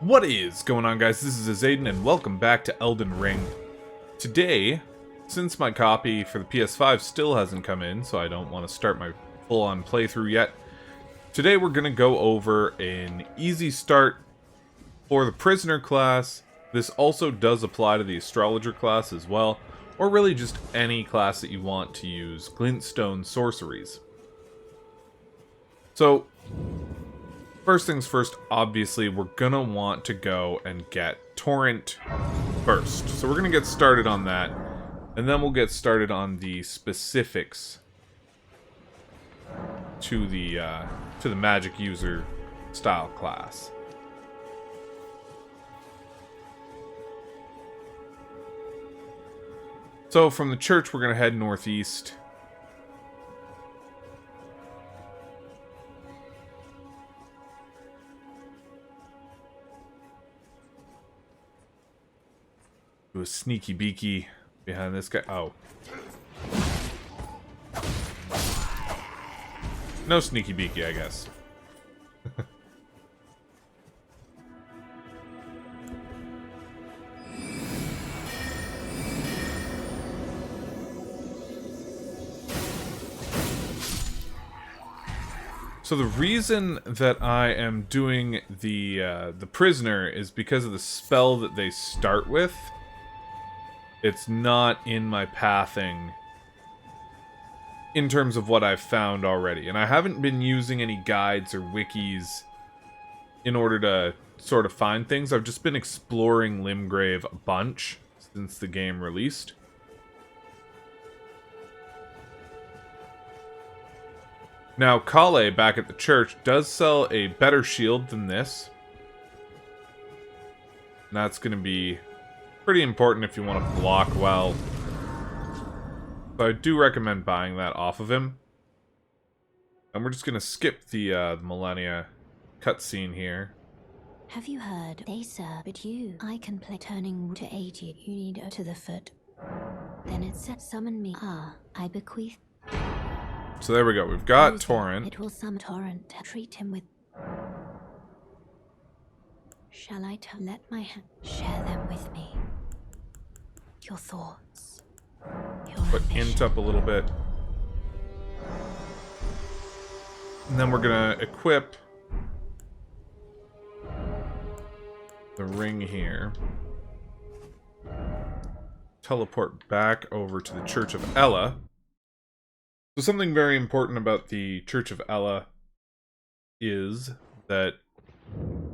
What is going on, guys? This is Aiden, and welcome back to Elden Ring. Today, since my copy for the PS5 still hasn't come in, so I don't want to start my full-on playthrough yet, today we're going to go over an easy start for the Prisoner class. This also does apply to the Astrologer class as well, or really just any class that you want to use glintstone sorceries. So, first things first, obviously, we're gonna want to go and get Torrent first. So we're gonna get started on that, and then we'll get started on the specifics to the magic user style class. So from the church, we're gonna head northeast. Do a sneaky beaky behind this guy. Oh. No sneaky beaky, I guess. So the reason that I am doing the prisoner is because of the spell that they start with. It's not in my pathing in terms of what I've found already. And I haven't been using any guides or wikis in order to sort of find things. I've just been exploring Limgrave a bunch since the game released. Now, Kale, back at the church, does sell a better shield than this. And that's going to be pretty important if you want to block well. So I do recommend buying that off of him. And we're just going to skip the Millennia cutscene here. Have you heard? They sir, but you. I can play turning to aid you. You need to the foot. Then it said summon me. Ah, I bequeath. So there we go. We've got Torrent. It will summon Torrent. Treat him with... Shall I let my hand share them with me? Your thoughts. Your Put int up a little bit. And then we're gonna equip the ring here. Teleport back over to the Church of Ella. So something very important about the Church of Ella is that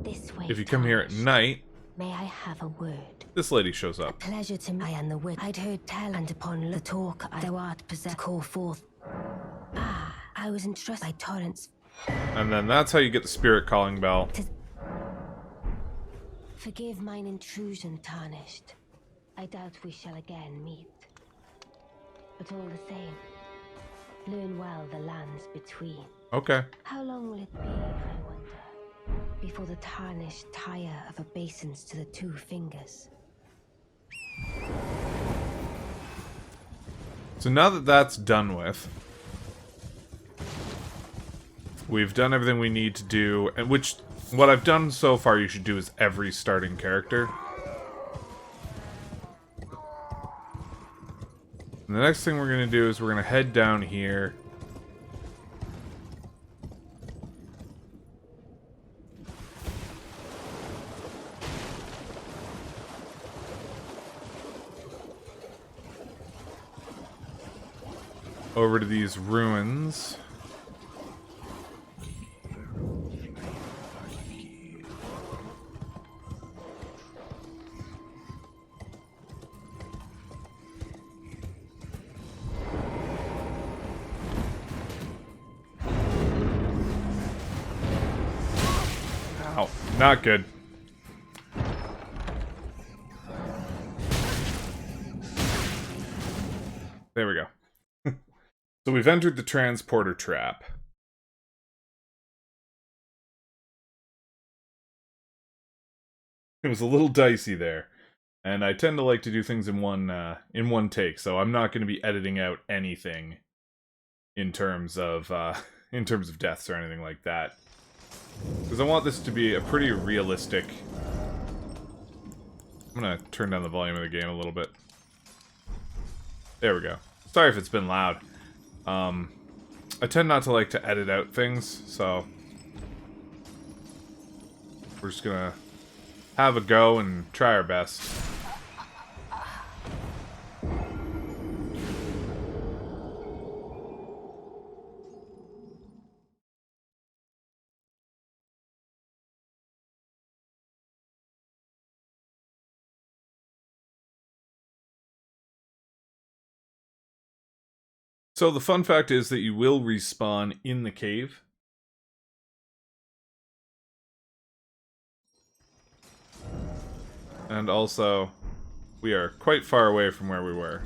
this way, if you come here at night, may I have a word? This lady shows up. A pleasure to me. I am the witch. I'd heard tell, and upon the talk, thou art possessed, call forth. Ah, I was entrusted by Torrent's. And then that's how you get the spirit calling bell. Forgive mine intrusion, tarnished. I doubt we shall again meet. But all the same, learn well the lands between. Okay. How long will it be, I wonder, before the tarnished tire of obeisance to the two fingers? So now that that's done with, we've done everything we need to do, and what I've done so far you should do is every starting character. And the next thing we're going to do is we're going to head down here. Over to these ruins. Ow, not good. There we go. So we've entered the transporter trap. It was a little dicey there, and I tend to like to do things in one take, so I'm not going to be editing out anything in terms of deaths or anything like that. Because I want this to be a pretty realistic I'm gonna turn down the volume of the game a little bit. There we go. Sorry if it's been loud. I tend not to like to edit out things, so we're just gonna have a go and try our best. So the fun fact is that you will respawn in the cave. And also, we are quite far away from where we were.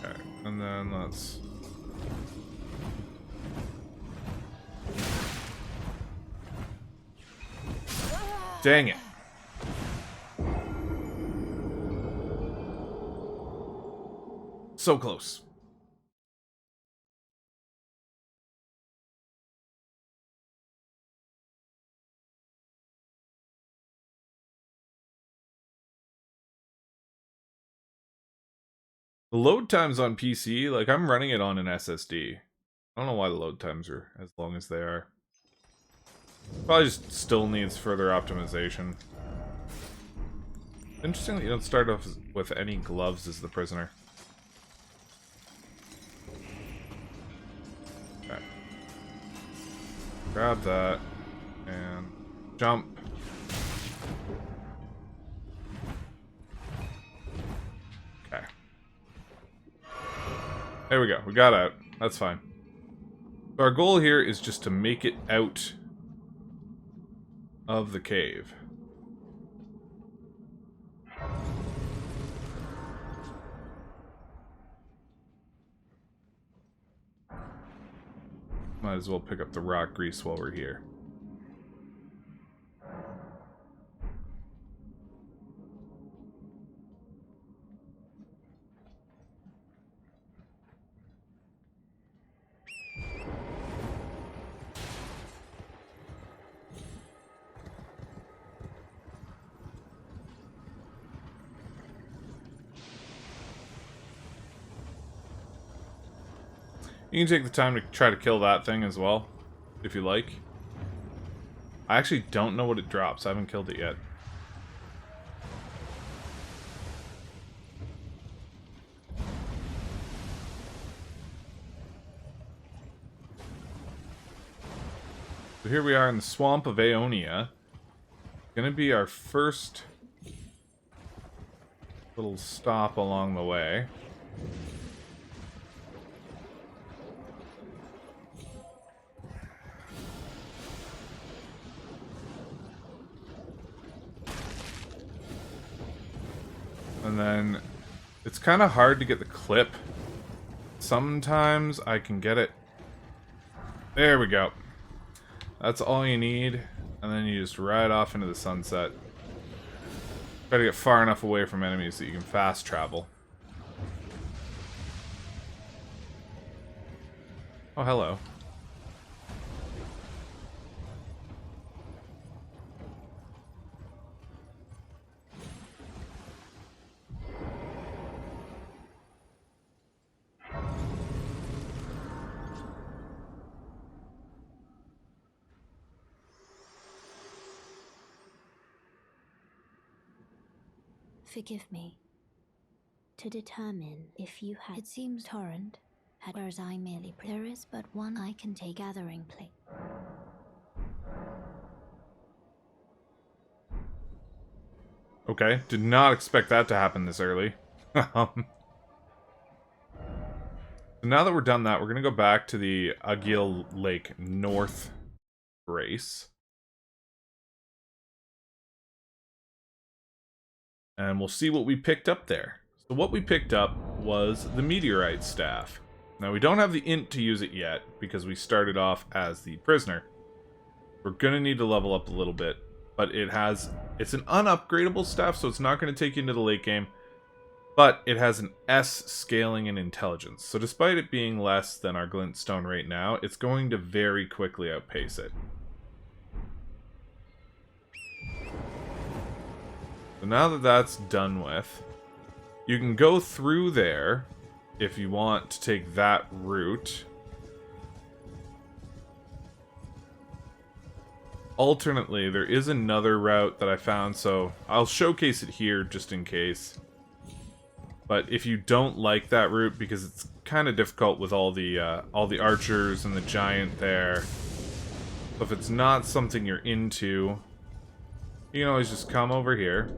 Okay, and then let's... Dang it. So close. The load times on PC, like I'm running it on an SSD. I don't know why the load times are as long as they are. Probably just still needs further optimization. Interesting that you don't start off with any gloves as the prisoner. Okay. Grab that. And jump. Okay. There we go. We got out. That's fine. So our goal here is just to make it out of the cave. Might as well pick up the rock grease while we're here. You can take the time to try to kill that thing as well, if you like. I actually don't know what it drops. I haven't killed it yet. So here we are in the swamp of Aeonia. Gonna be our first little stop along the way. And then it's kind of hard to get the clip. Sometimes I can get it. There we go. That's all you need. And then you just ride off into the sunset. Try to get far enough away from enemies that you can fast travel. Oh, hello. Forgive me. To determine if you had... It seems Torrent had... Whereas I merely... There is but one I can take gathering place. Okay, did not expect that to happen this early. So now that we're done that, we're going to go back to the Agil Lake North race. And we'll see what we picked up there. So what we picked up was the Meteorite Staff. Now we don't have the int to use it yet, because we started off as the prisoner. We're going to need to level up a little bit, but it's an unupgradable staff, so it's not going to take you into the late game. But it has an S scaling in intelligence. So despite it being less than our glintstone right now, it's going to very quickly outpace it. So now that that's done with, you can go through there if you want to take that route. Alternately, there is another route that I found, so I'll showcase it here just in case. But if you don't like that route, because it's kind of difficult with all the archers and the giant there, so if it's not something you're into, you can always just come over here.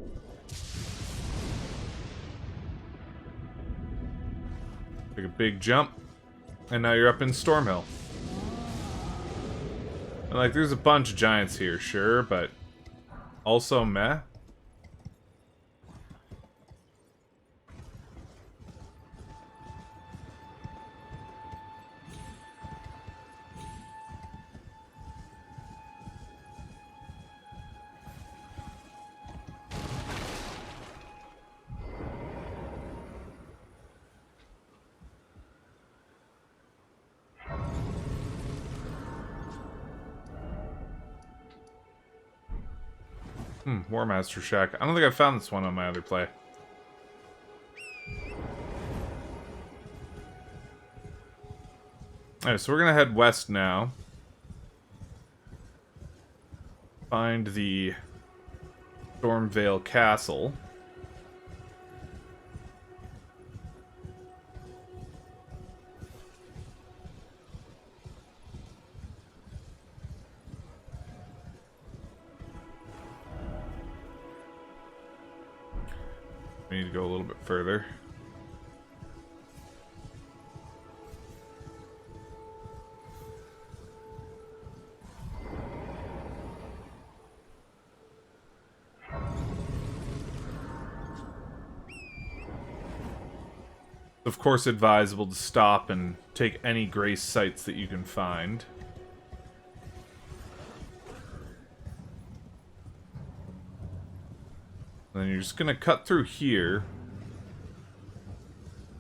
Take a big jump, and now you're up in Stormhill. And like, there's a bunch of giants here, sure, but also meh. War Master Shack. I don't think I found this one on my other play. Alright, so we're gonna head west now. Find the Stormvale Castle. We need to go a little bit further. Of course, advisable to stop and take any grace sites that you can find. And then you're just gonna cut through here,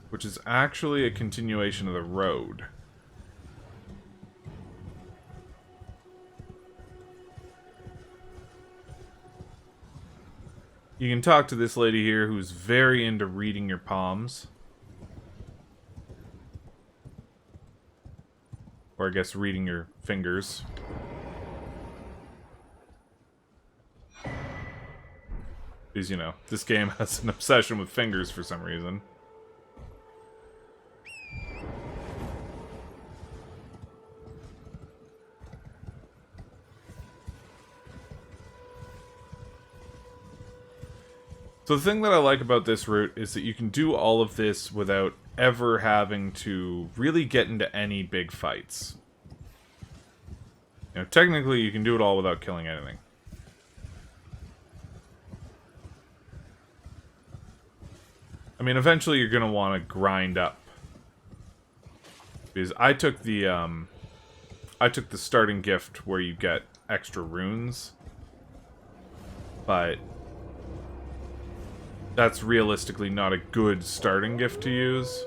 which is actually a continuation of the road. You can talk to this lady here who's very into reading your palms. Or I guess reading your fingers. Because, you know, this game has an obsession with fingers for some reason. So the thing that I like about this route is that you can do all of this without ever having to really get into any big fights. You know, technically you can do it all without killing anything. I mean, eventually you're gonna want to grind up. Because I took the starting gift where you get extra runes. But that's realistically not a good starting gift to use.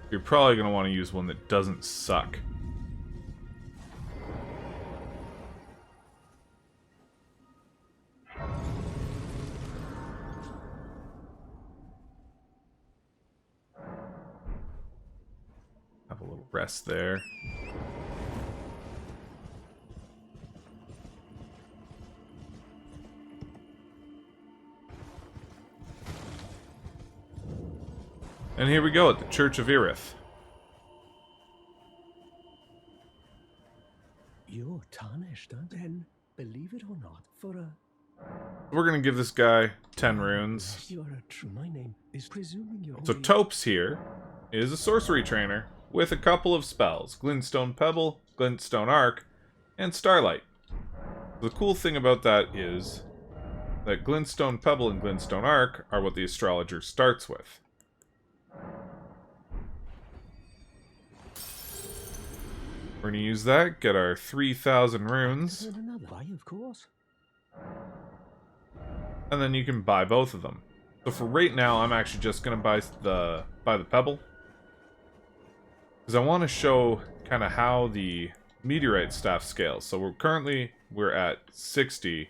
You're probably going to want to use one that doesn't suck. Have a little rest there. And here we go at the Church of Irith. You're tarnished, then, believe it or not, for a... We're gonna give this guy 10 runes. You are a true... My name is presuming you're... So Topes here is a sorcery trainer with a couple of spells. Glintstone Pebble, Glintstone Arc, and Starlight. The cool thing about that is that Glintstone Pebble and Glintstone Arc are what the Astrologer starts with. We're going to use that, get our 3,000 runes, And another. Why, of course. and then you can buy both of them. So for right now, I'm actually just going to buy the pebble. Because I want to show kind of how the meteorite staff scales. So we're at 60.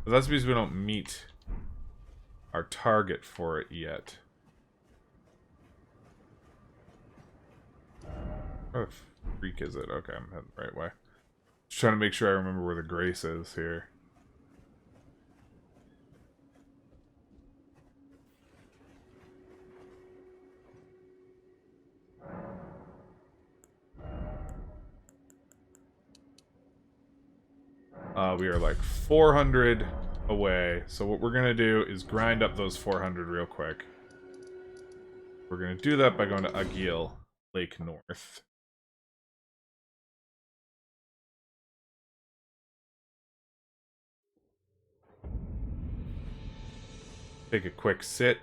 But that's because we don't meet our target for it yet. Where the freak is it? Okay, I'm heading the right way. Just trying to make sure I remember where the grace is here. We are like 400 away. So what we're going to do is grind up those 400 real quick. We're going to do that by going to Agil, Lake North. Take a quick sit.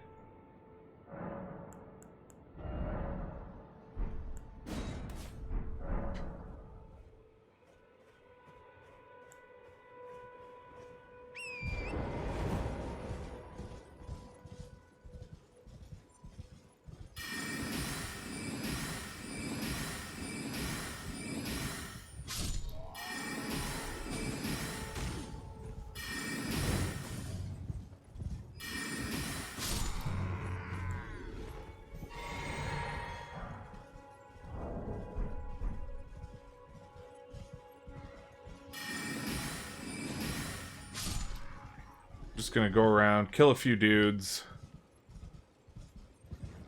Just gonna go around, kill a few dudes,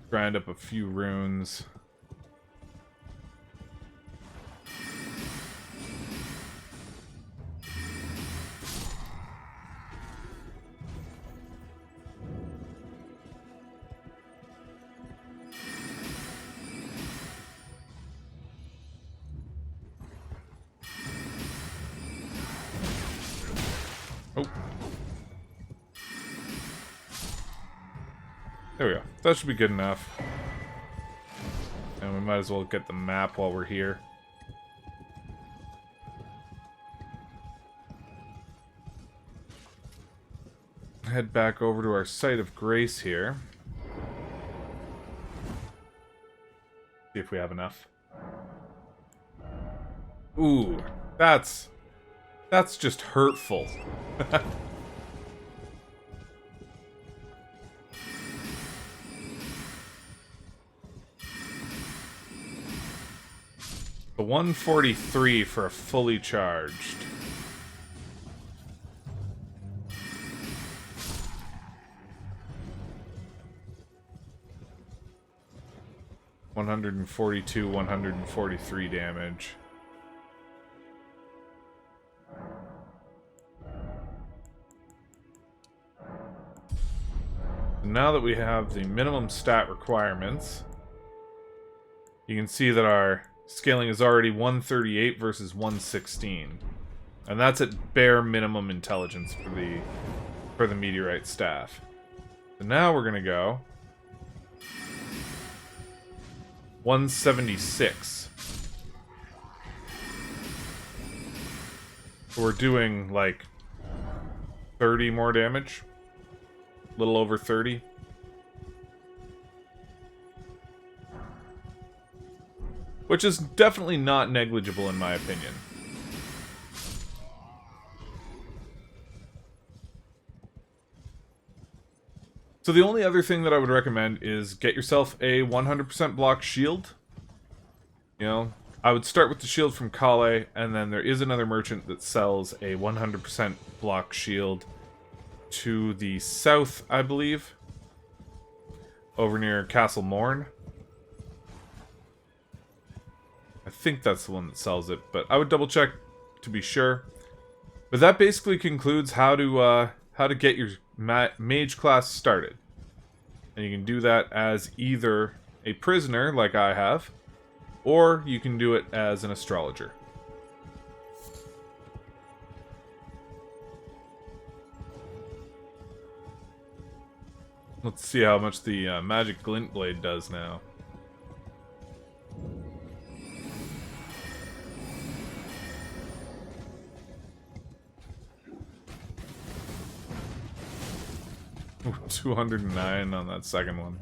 grind up a few runes. Oh. There we go. That should be good enough. And we might as well get the map while we're here. Head back over to our site of grace here. See if we have enough. Ooh, that's just hurtful. The 143 for a fully charged. $142, 143 damage. Now that we have the minimum stat requirements, you can see that our scaling is already 138 versus 116. And that's at bare minimum intelligence for the meteorite staff. So now we're gonna go 176. So we're doing like 30 more damage. A little over 30. Which is definitely not negligible in my opinion. So the only other thing that I would recommend is get yourself a 100% block shield. You know, I would start with the shield from Kale, and then there is another merchant that sells a 100% block shield to the south, I believe. Over near Castle Morn. I think that's the one that sells it, but I would double check to be sure. But that basically concludes how to get your mage class started. And you can do that as either a prisoner, like I have, or you can do it as an astrologer. Let's see how much the magic glint blade does now. 209 on that second one.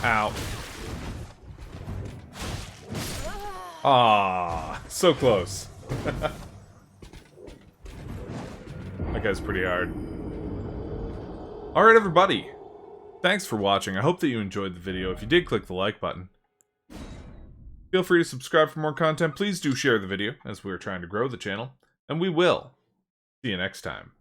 Ow. Ah, so close. That guy's pretty hard. Alright, everybody. Thanks for watching. I hope that you enjoyed the video. If you did, click the like button. Feel free to subscribe for more content. Please do share the video, as we are trying to grow the channel. And we will see you next time.